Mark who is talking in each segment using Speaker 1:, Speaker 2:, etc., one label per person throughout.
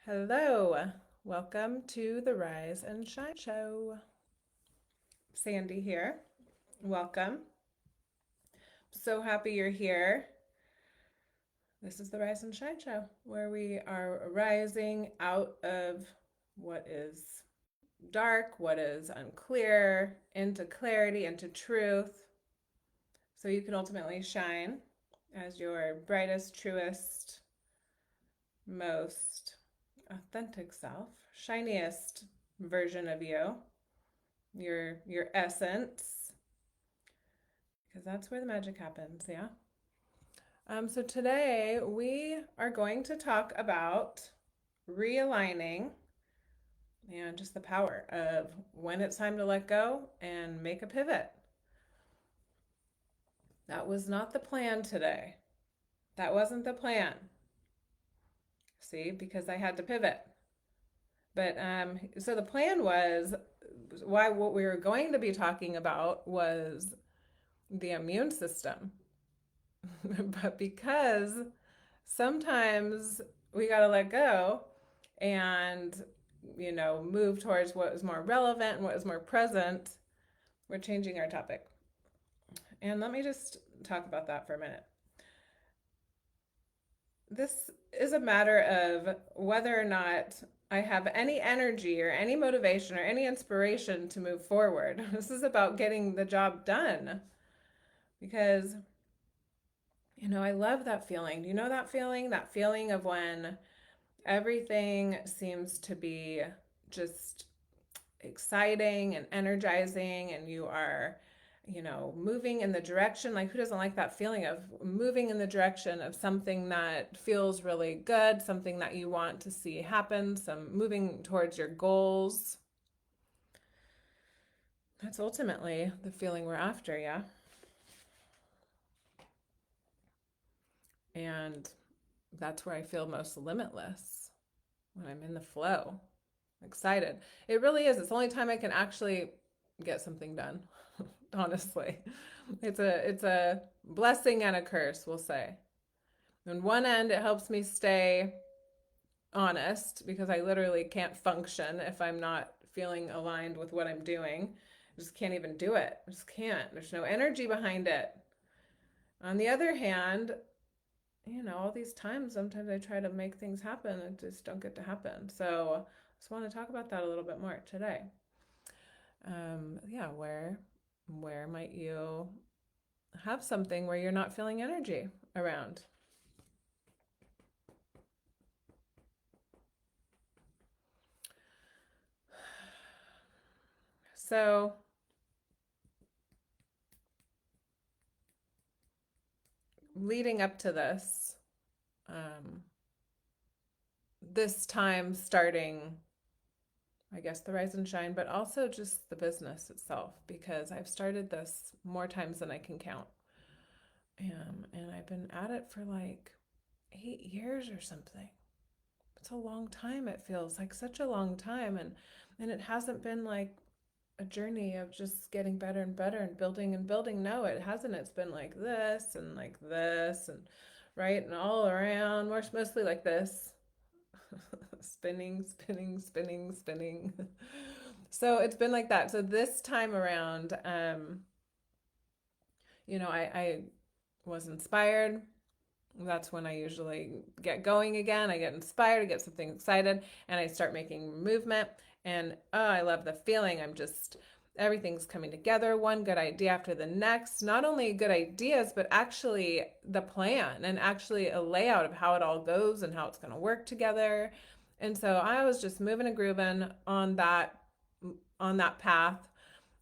Speaker 1: Hello, welcome to the Rise and Shine Show. Sandy here. Welcome. So happy you're here. This is the Rise and Shine Show, where we are rising out of what is dark, what is unclear, into clarity, into truth, so you can ultimately shine as your brightest, truest, most authentic self, shiniest version of you, your essence, because that's where the magic happens. Yeah. So today we are going to talk about realigning and just the power of when it's time to let go and make a pivot. That was not the plan today. That wasn't the plan. See, because I had to pivot. But so the plan was why what we were going to be talking about was the immune system. But because sometimes we got to let go and, move towards what is more relevant and what is more present, we're changing our topic. And let me just talk about that for a minute. This is a matter of whether or not I have any energy or any motivation or any inspiration to move forward. This is about getting the job done because I love that feeling. Do you know that feeling? That feeling of when everything seems to be just exciting and energizing, and you are, moving in the direction. Like, who doesn't like that feeling of moving in the direction of something that feels really good, something that you want to see happen, some moving towards your goals? That's ultimately the feeling we're after, yeah? And that's where I feel most limitless, when I'm in the flow, excited. It really is. It's the only time I can actually get something done, honestly. It's a blessing and a curse, we'll say. On one end, it helps me stay honest because I literally can't function if I'm not feeling aligned with what I'm doing. I just can't even do it. I just can't. There's no energy behind it. On the other hand, all these times, sometimes I try to make things happen and just don't get to happen. So I just want to talk about that a little bit more today. Yeah, where might you have something where you're not feeling energy around? So leading up to this time starting, I guess, the Rise and Shine, but also just the business itself, because I've started this more times than I can count. And I've been at it for like 8 years or something. It's a long time. It feels like such a long time. And it hasn't been like a journey of just getting better and better and building and building. No, it hasn't. It's been like this and right and all around. Mostly like this. Spinning, spinning, spinning, spinning. So it's been like that. So this time around, I was inspired. That's when I usually get going again. I get inspired, I get something excited, and I start making movement. And oh, I love the feeling. Everything's coming together, one good idea after the next. Not only good ideas, but actually the plan and actually a layout of how it all goes and how it's going to work together. And so I was just moving and grooving on that path.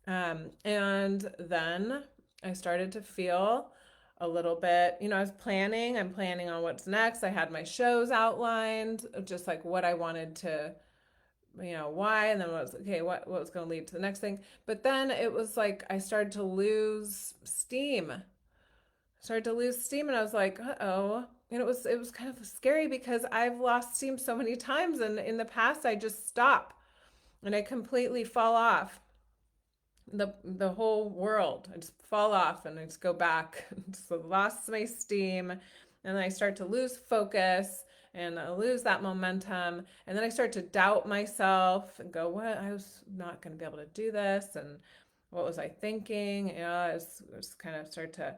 Speaker 1: And then I started to feel a little bit, I'm planning on what's next. I had my shows outlined, just like what I wanted to, why, and then what was going to lead to the next thing. But then it was like I started to lose steam. And I was like, uh-oh. And it was kind of scary because I've lost steam so many times, and in the past I just stop and I completely fall off the whole world. I just fall off and I just go back. So lost my steam, and then I start to lose focus, and I lose that momentum. And then I start to doubt myself and go, what? I was not going to be able to do this. And what was I thinking? I was kind of start to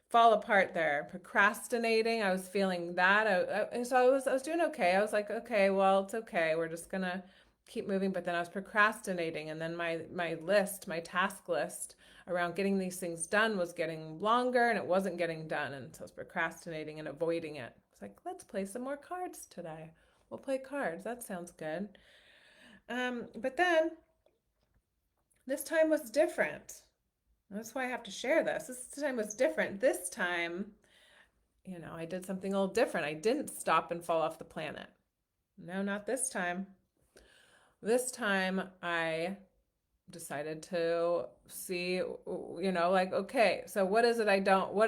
Speaker 1: fall apart there. Procrastinating, I was feeling that. I was doing okay. I was like, okay, well, it's okay. We're just gonna keep moving. But then I was procrastinating, and then my task list around getting these things done was getting longer, and it wasn't getting done, and so I was procrastinating and avoiding it. It's like, let's play some more cards today. We'll play cards. That sounds good. But then this time was different. That's why I have to share this. This time was different. This time, I did something a little different. I didn't stop and fall off the planet. No, not this time. This time I decided to see, like, okay, so what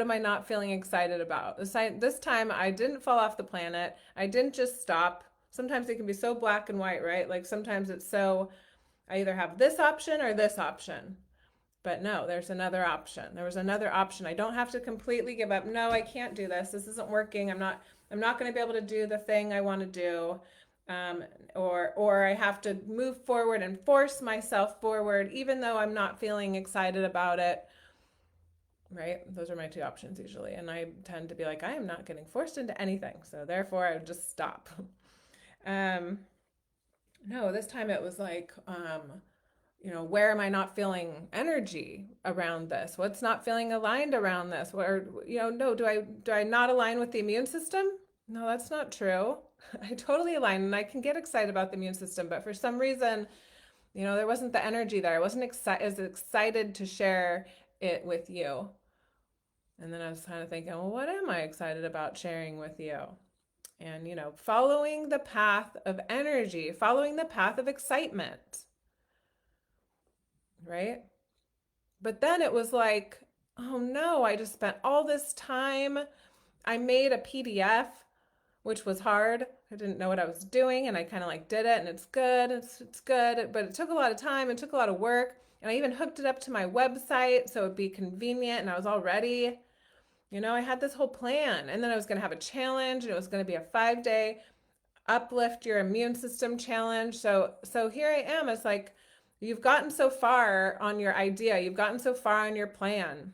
Speaker 1: am I not feeling excited about? This time I didn't fall off the planet. I didn't just stop. Sometimes it can be so black and white, right? Like sometimes it's so, I either have this option or this option. But no, there's another option. There was another option. I don't have to completely give up. No, I can't do this. This isn't working. I'm not going to be able to do the thing I want to do. Um, or I have to move forward and force myself forward, even though I'm not feeling excited about it. Right? Those are my two options usually. And I tend to be like, I am not getting forced into anything. So therefore, I would just stop. um, no, this time it was like, where am I not feeling energy around this? What's not feeling aligned around this? Where, no, do I not align with the immune system? No, that's not true. I totally align and I can get excited about the immune system, but for some reason, there wasn't the energy there. I wasn't as excited to share it with you. And then I was kind of thinking, well, what am I excited about sharing with you? And, following the path of energy, following the path of excitement, right? But then it was like, oh no, I just spent all this time. I made a PDF, which was hard. I didn't know what I was doing and I kind of like did it and it's good. It's good, but it took a lot of time. It took a lot of work. And I even hooked it up to my website so it'd be convenient and I was all ready. I had this whole plan and then I was going to have a challenge and it was going to be a 5-day uplift your immune system challenge. So here I am. It's like you've gotten so far on your idea. You've gotten so far on your plan.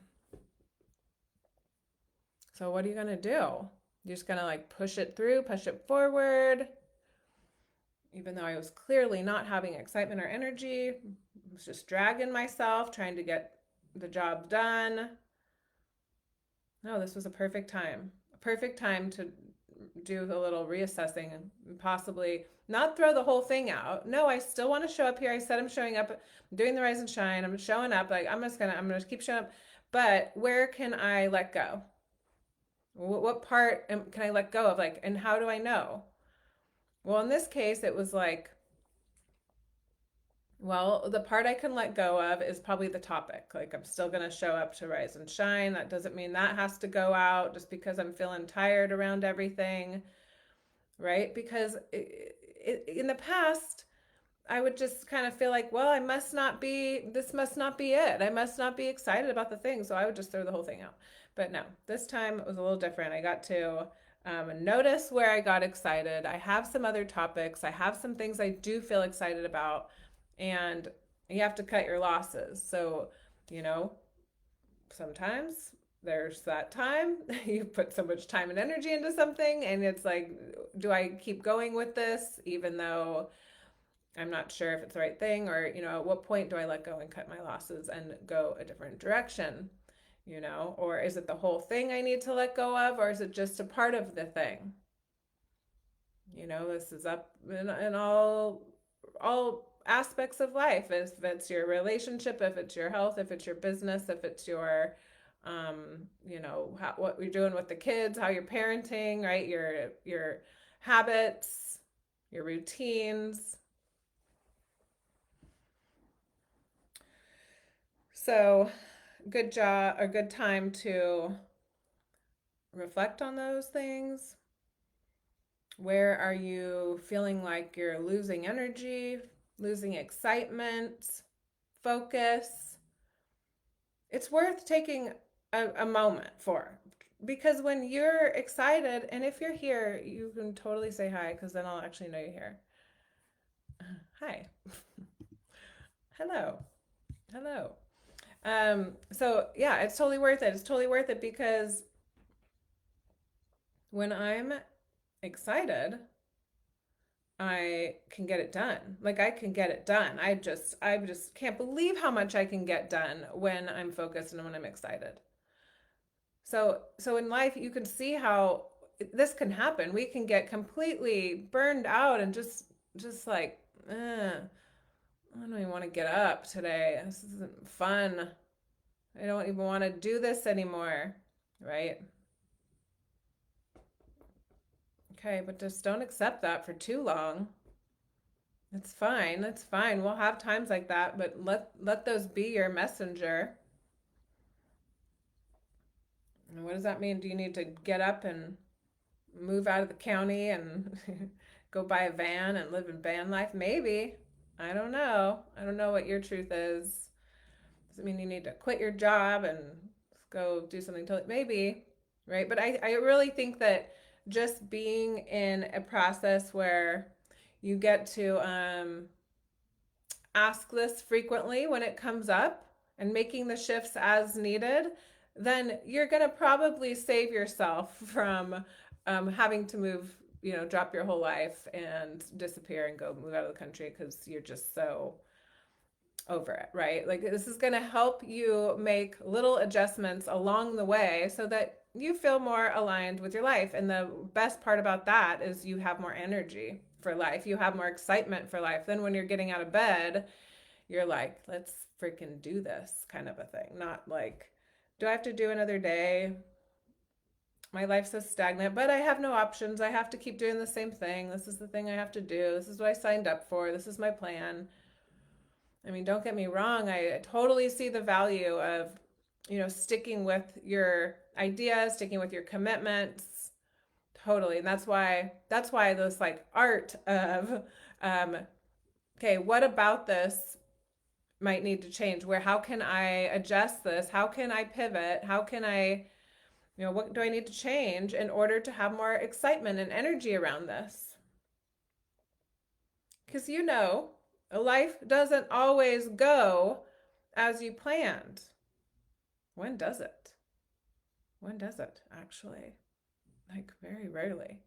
Speaker 1: So what are you going to do? You're just going to like push it through, push it forward. Even though I was clearly not having excitement or energy, I was just dragging myself, trying to get the job done. No, this was a perfect time. A perfect time to do a little reassessing and possibly not throw the whole thing out. No, I still want to show up here. I said I'm showing up, I'm doing the rise and shine. I'm showing up. Like I'm gonna keep showing up. But where can I let go? What part can I let go of? Like, and how do I know? Well, in this case, it was like, well, the part I can let go of is probably the topic. Like, I'm still going to show up to rise and shine. That doesn't mean that has to go out just because I'm feeling tired around everything, right? Because in the past, I would just kind of feel like, well, this must not be it. I must not be excited about the thing. So I would just throw the whole thing out. But no, this time it was a little different. I got to notice where I got excited. I have some other topics. I have some things I do feel excited about. And you have to cut your losses. So, you know, sometimes there's that time you put so much time and energy into something and it's like, do I keep going with this even though I'm not sure if it's the right thing, or at what point do I let go and cut my losses and go a different direction, or is it the whole thing I need to let go of, or is it just a part of the thing? This is up in all aspects of life. If it's your relationship, if it's your health, if it's your business, if it's your what you're doing with the kids, how you're parenting, right? Your habits, your routines. So, good job, a good time to reflect on those things. Where are you feeling like you're losing energy, losing excitement, focus? It's worth taking a moment for. Because when you're excited, and if you're here, you can totally say hi because then I'll actually know you're here. Hi. Hello. Hello. So yeah, it's totally worth it. It's totally worth it because when I'm excited, I can get it done. Like I can get it done. I just can't believe how much I can get done when I'm focused and when I'm excited. So in life you can see how this can happen. We can get completely burned out and just like, I don't even want to get up today. This isn't fun. I don't even want to do this anymore. Right? Okay, but just don't accept that for too long. It's fine. It's fine. We'll have times like that, but let those be your messenger. And what does that mean? Do you need to get up and move out of the county and go buy a van and live in van life? Maybe. I don't know. I don't know what your truth is. Does it mean you need to quit your job and go do something totally? Maybe, right? But I really think that just being in a process where you get to ask this frequently when it comes up and making the shifts as needed, then you're going to probably save yourself from having to move, drop your whole life and disappear and go move out of the country because you're just so over it, right? Like this is going to help you make little adjustments along the way so that you feel more aligned with your life. And the best part about that is you have more energy for life. You have more excitement for life. Then when you're getting out of bed, you're like, let's freaking do this kind of a thing. Not like, do I have to do another day? My life's so stagnant, but I have no options. I have to keep doing the same thing. This is the thing I have to do. This is what I signed up for. This is my plan. I mean, don't get me wrong. I totally see the value of, sticking with your ideas, sticking with your commitments. Totally. And that's why this like art of, um, okay, what about this might need to change? How can I adjust this? How can I pivot? How can I, what do I need to change in order to have more excitement and energy around this? Because life doesn't always go as you planned. When does it? When does it actually? Like, very rarely.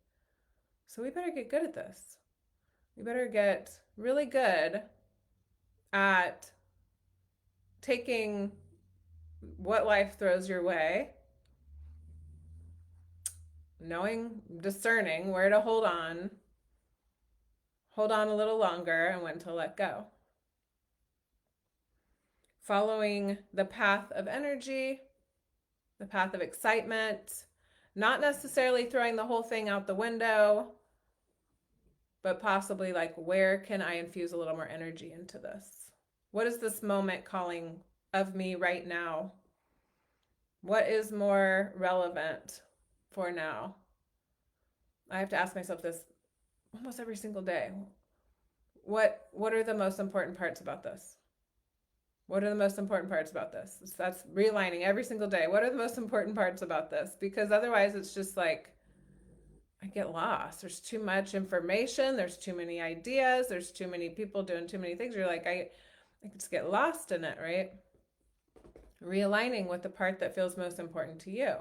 Speaker 1: So we better get good at this. We better get really good at taking what life throws your way, knowing, discerning where to hold on a little longer, and when to let go. Following the path of energy, the path of excitement, not necessarily throwing the whole thing out the window, but possibly like, where can I infuse a little more energy into this? What is this moment calling of me right now? What is more relevant for now? I have to ask myself this almost every single day. What are the most important parts about this? What are the most important parts about this? That's realigning every single day. What are the most important parts about this? Because otherwise it's just like I get lost. There's too much information, there's too many ideas, there's too many people doing too many things. You're like I just get lost in it, right? Realigning with the part that feels most important to you.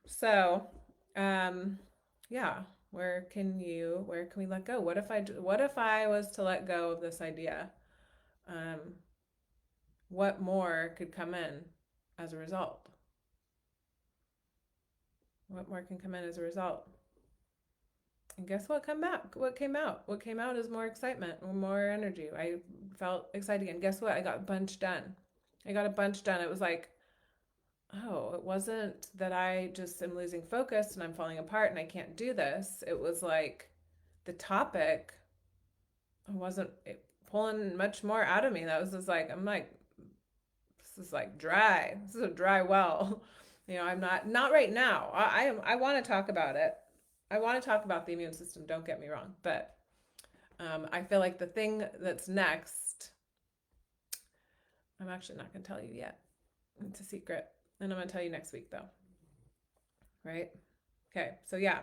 Speaker 1: So, yeah, where can we let go? What if I was to let go of this idea? Um, what more could come in as a result? What more can come in as a result? And guess what came out? What came out? What came out is more excitement, more energy. I felt excited again. Guess what? I got a bunch done. I got a bunch done. It was like, oh, it wasn't that I just am losing focus and I'm falling apart and I can't do this. It was like the topic wasn't pulling much more out of me. That was just like, I'm like, this is like dry. This is a dry well. I'm not right now. I want to talk about it. I want to talk about the immune system. Don't get me wrong, but I feel like the thing that's next, I'm actually not going to tell you yet. It's a secret. And I'm going to tell you next week, though. Right? Okay. So, yeah.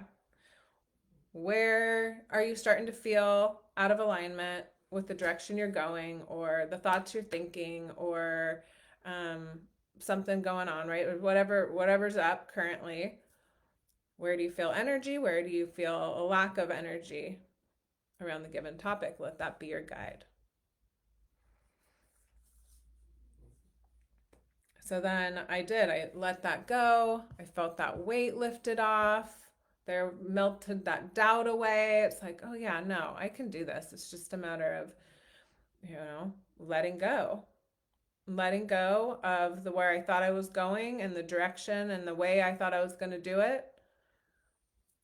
Speaker 1: Where are you starting to feel out of alignment with the direction you're going or the thoughts you're thinking or um, something going on, right? Or whatever's up currently. Where do you feel energy? Where do you feel a lack of energy around the given topic? Let that be your guide. So then I let that go. I felt that weight lifted off. There melted that doubt away. It's like, oh yeah, no, I can do this. It's just a matter of, letting go. Letting go of the where I thought I was going and the direction and the way I thought I was going to do it.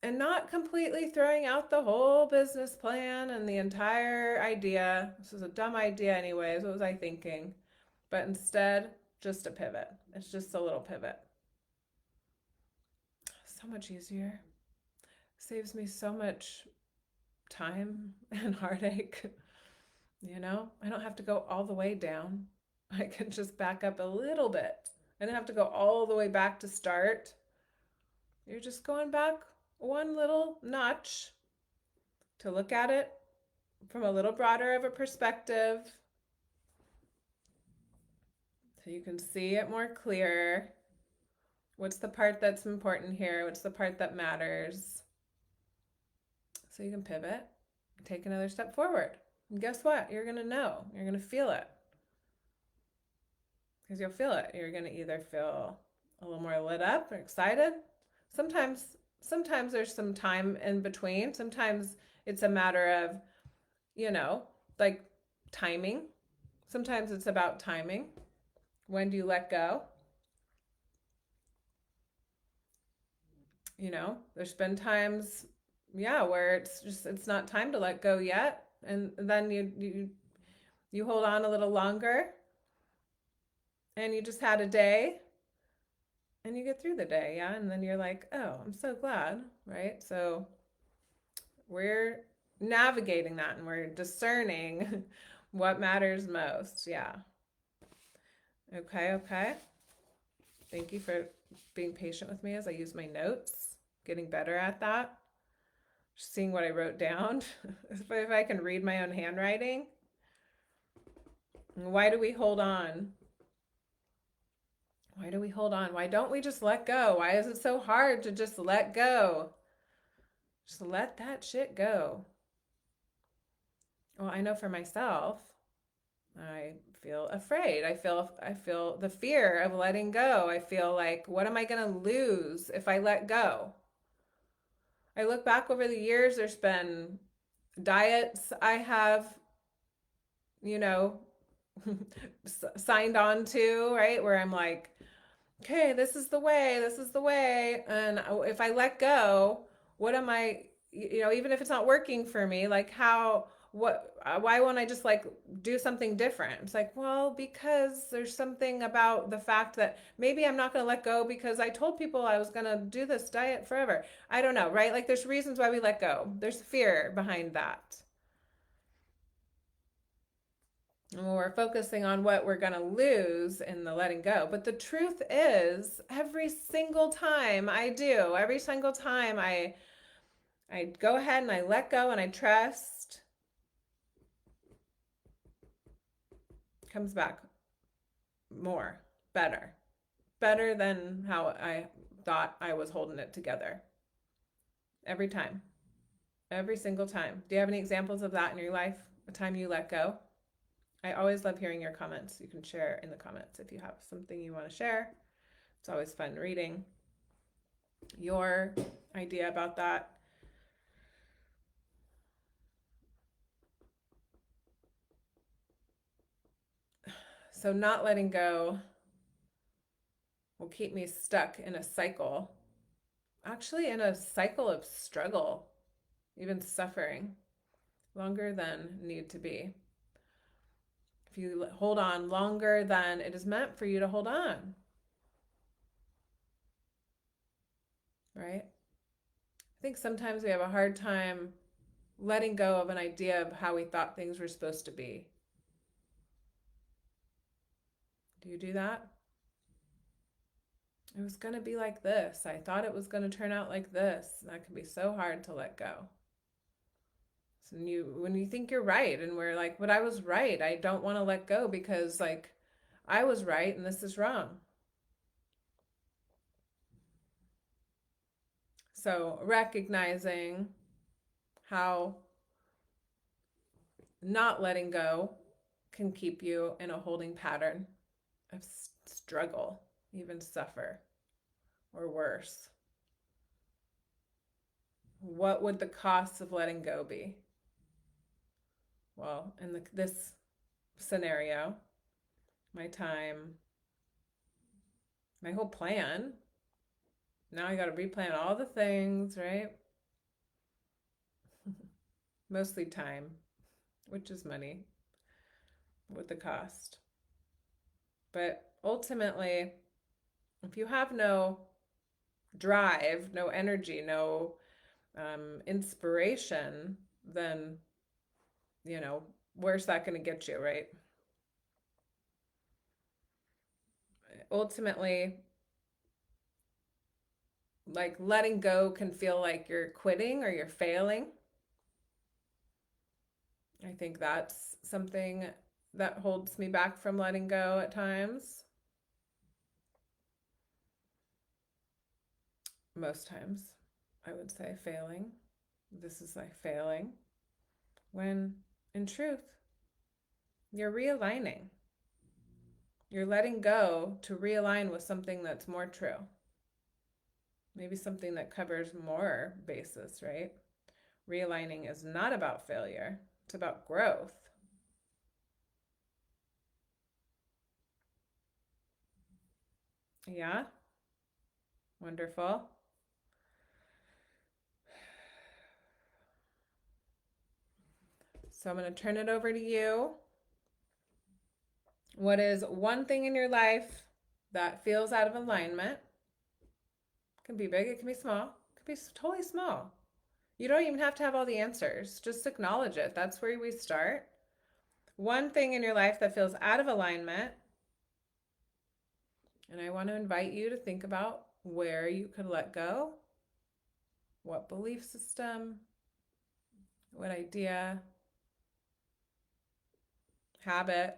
Speaker 1: And not completely throwing out the whole business plan and the entire idea. This was a dumb idea, anyways. What was I thinking? But instead, just a pivot. It's just a little pivot. So much easier. Saves me so much time and heartache. I don't have to go all the way down. I can just back up a little bit. I don't have to go all the way back to start. You're just going back one little notch to look at it from a little broader of a perspective so you can see it more clear. What's the part that's important here? What's the part that matters? So you can pivot, take another step forward. And guess what? You're going to know. You're going to feel it. Because you'll feel it. You're going to either feel a little more lit up or excited. Sometimes there's some time in between. Sometimes it's a matter of, like timing. Sometimes it's about timing. When do you let go? There's been times, yeah, where it's not time to let go yet, and then you hold on a little longer, and you just had a day, and you get through the day, yeah, and then you're like, oh, I'm so glad, right? So we're navigating that, and we're discerning what matters most, yeah. Okay. Thank you for being patient with me as I use my notes, getting better at that. Seeing what I wrote down. If I can read my own handwriting. Why do we hold on? Why do we hold on? Why don't we just let go? Why is it so hard to just let go? Just let that shit go. Well, I know for myself, I feel afraid. I feel the fear of letting go. I feel like, what am I going to lose if I let go? I look back over the years, there's been diets I have, you know, signed on to, right? Where I'm like, okay, this is the way, this is the way. And if I let go, what am I, even if it's not working for me, like why won't I just like do something different? It's like, well, because there's something about the fact that maybe I'm not going to let go because I told people I was going to do this diet forever. I don't know, right? Like there's reasons why we let go. There's fear behind that. And we're focusing on what we're going to lose in the letting go. But the truth is, every single time I go ahead and I let go and I trust, it comes back more, better than how I thought I was holding it together. Every time, every single time. Do you have any examples of that in your life? A time you let go? I always love hearing your comments. You can share in the comments if you have something you want to share. It's always fun reading your idea about that. So, not letting go will keep me stuck in a cycle, actually, in a cycle of struggle, even suffering, longer than need to be. If you hold on longer than it is meant for you to hold on, right? I think sometimes we have a hard time letting go of an idea of how we thought things were supposed to be. Do you do that? It was going to be like this. I thought it was going to turn out like this. That can be so hard to let go. So when you think you're right and we're like, but I was right. I don't want to let go because like I was right and this is wrong. So recognizing how not letting go can keep you in a holding pattern of struggle, even suffer, or worse. What would the cost of letting go be? Well, in this scenario, my time, my whole plan, now I got to replan all the things, right? Mostly time, which is money with the cost. But ultimately, if you have no drive, no energy, no inspiration, then, you know, where's that going to get you, right? Ultimately, like letting go can feel like you're quitting or you're failing. I think that's something that holds me back from letting go at times. Most times, I would say failing. This is like failing. When in truth, you're realigning. You're letting go to realign with something that's more true. Maybe something that covers more bases, right? Realigning is not about failure, it's about growth. Yeah, wonderful. So I'm going to turn it over to you. What is one thing in your life that feels out of alignment? It can be big, it can be small, it can be totally small. You don't even have to have all the answers. Just acknowledge it. That's where we start. One thing in your life that feels out of alignment. And I want to invite you to think about where you could let go, what belief system, what idea, habit,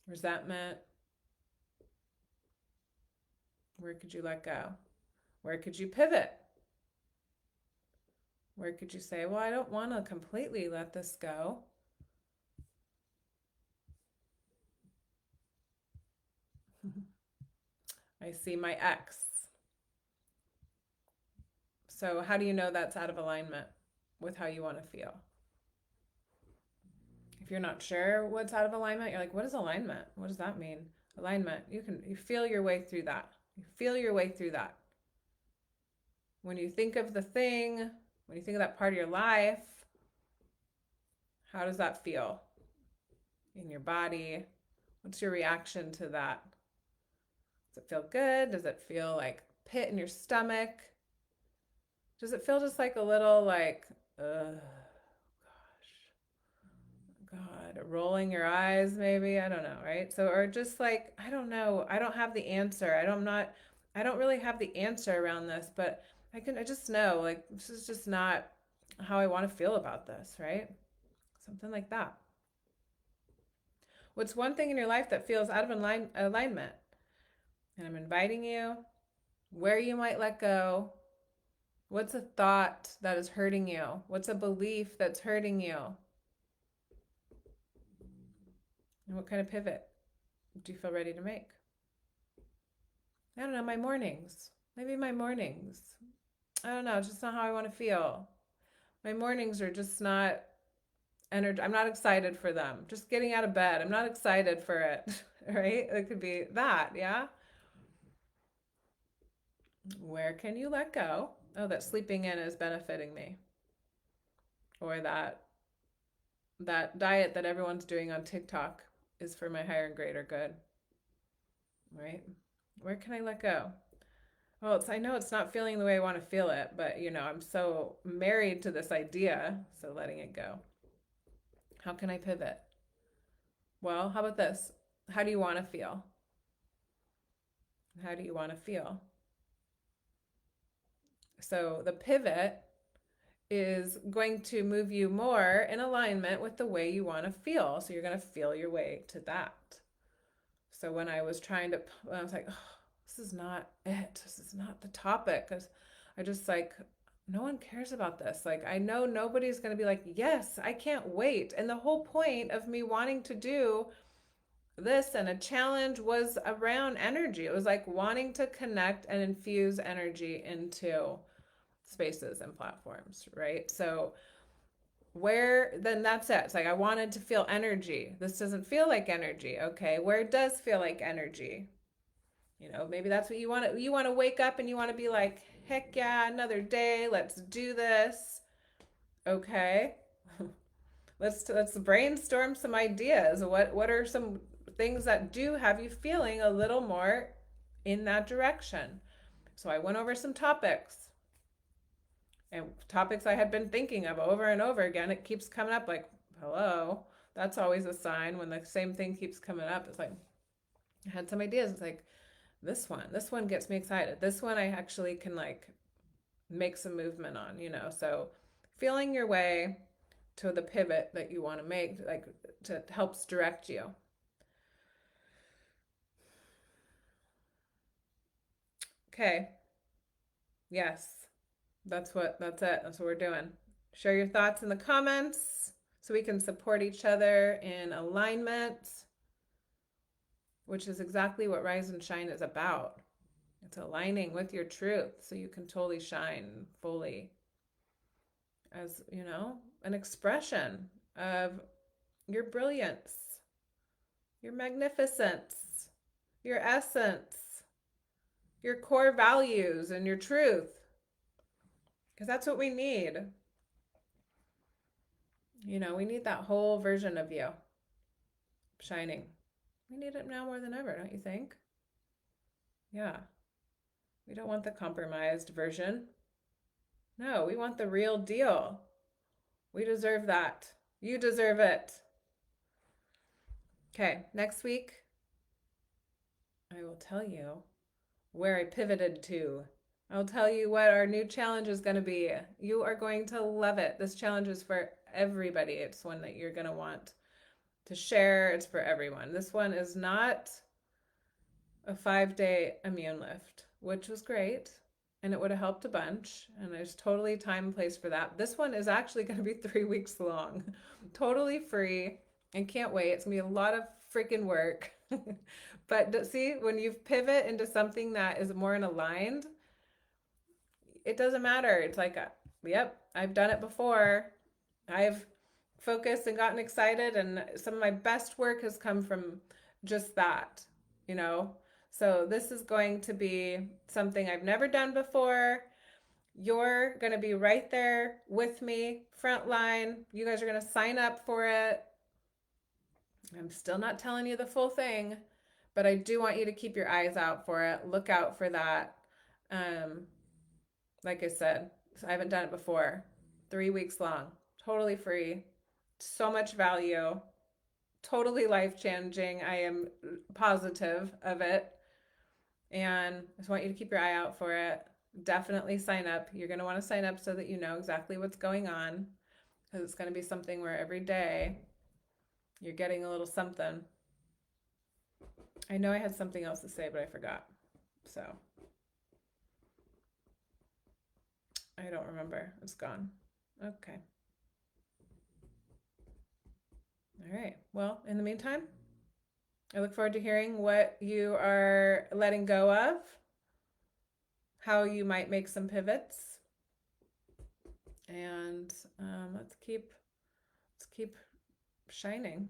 Speaker 1: resentment. Where could you let go? Where could you pivot? Where could you say, well, I don't want to completely let this go? I see my ex. So, how do you know that's out of alignment with how you want to feel? If you're not sure what's out of alignment, you're like, what is alignment? What does that mean? Alignment. You feel your way through that. You feel your way through that. When you think of the thing, when you think of that part of your life, how does that feel in your body? What's your reaction to that? Does it feel good? Does it feel like pit in your stomach? Does it feel just like a little like, gosh, God, rolling your eyes maybe? I don't know, right? So, or just like, I don't know. I don't have the answer. I don't really have the answer around this, but I just know like this is just not how I want to feel about this, right? Something like that. What's one thing in your life that feels out of alignment? And I'm inviting you where you might let go. What's a thought that is hurting you? What's a belief that's hurting you? And what kind of pivot do you feel ready to make? I don't know, my mornings. Maybe my mornings. I don't know, it's just not how I want to feel. My mornings are just not energy. I'm not excited for them. Just getting out of bed. I'm not excited for it. Right? It could be that, yeah? Where can you let go? Oh, that sleeping in is benefiting me. Or that diet that everyone's doing on TikTok is for my higher and greater good. Right? Where can I let go? Well, I know it's not feeling the way I want to feel it, but I'm so married to this idea, so letting it go. How can I pivot? Well, how about this? How do you want to feel? How do you want to feel? So the pivot is going to move you more in alignment with the way you want to feel. So you're going to feel your way to that. So when I was trying to, I was like, oh, this is not it. This is not the topic. Because I just like, no one cares about this. Like, I know nobody's going to be like, yes, I can't wait. And the whole point of me wanting to do this and a challenge was around energy. It was like wanting to connect and infuse energy into spaces and platforms, right? So where then that's it. It's like I wanted to feel energy. This doesn't feel like energy. Okay, where does feel like energy? You know, maybe that's what you want to wake up and you want to be like, heck yeah, another day. Let's do this. Okay. Let's brainstorm some ideas. What are some things that do have you feeling a little more in that direction? So I went over some topics and topics I had been thinking of over and over again. It keeps coming up like, hello. That's always a sign when the same thing keeps coming up. It's like I had some ideas. It's like this one gets me excited. This one I actually can like make some movement on, you know. So feeling your way to the pivot that you want to make, like to helps direct you. Okay. Yes. That's it. That's what we're doing. Share your thoughts in the comments so we can support each other in alignment, which is exactly what Rise and Shine is about. It's aligning with your truth so you can totally shine fully as, you know, an expression of your brilliance, your magnificence, your essence, your core values, and your truth. Because that's what we need. You know, we need that whole version of you shining. We need it now more than ever, don't you think? Yeah. We don't want the compromised version. No, we want the real deal. We deserve that. You deserve it. Okay, next week, I will tell you where I pivoted to. I'll tell you what our new challenge is going to be. You are going to love it. This challenge is for everybody. It's one that you're going to want to share. It's for everyone. This one is not a 5-day immune lift, which was great. And it would have helped a bunch. And there's totally time and place for that. This one is actually going to be 3 weeks long, totally free. And can't wait. It's going to be a lot of freaking work. But see, when you pivot into something that is more in aligned, it doesn't matter. It's like, yep, I've done it before. I've focused and gotten excited, and some of my best work has come from just that, you know? So this is going to be something I've never done before. You're going to be right there with me, front line. You guys are going to sign up for it. I'm still not telling you the full thing, but I do want you to keep your eyes out for it. Look out for that. Um, like I said, I haven't done it before. 3 weeks long, totally free, so much value, totally life changing. I am positive of it. And I just want you to keep your eye out for it. Definitely sign up. You're going to want to sign up so that you know exactly what's going on, because it's going to be something where every day you're getting a little something. I know I had something else to say, but I forgot. So I don't remember. It's gone. Okay. All right. Well, in the meantime, I look forward to hearing what you are letting go of, how you might make some pivots, and let's keep shining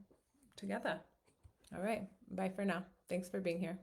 Speaker 1: together. All right. Bye for now. Thanks for being here.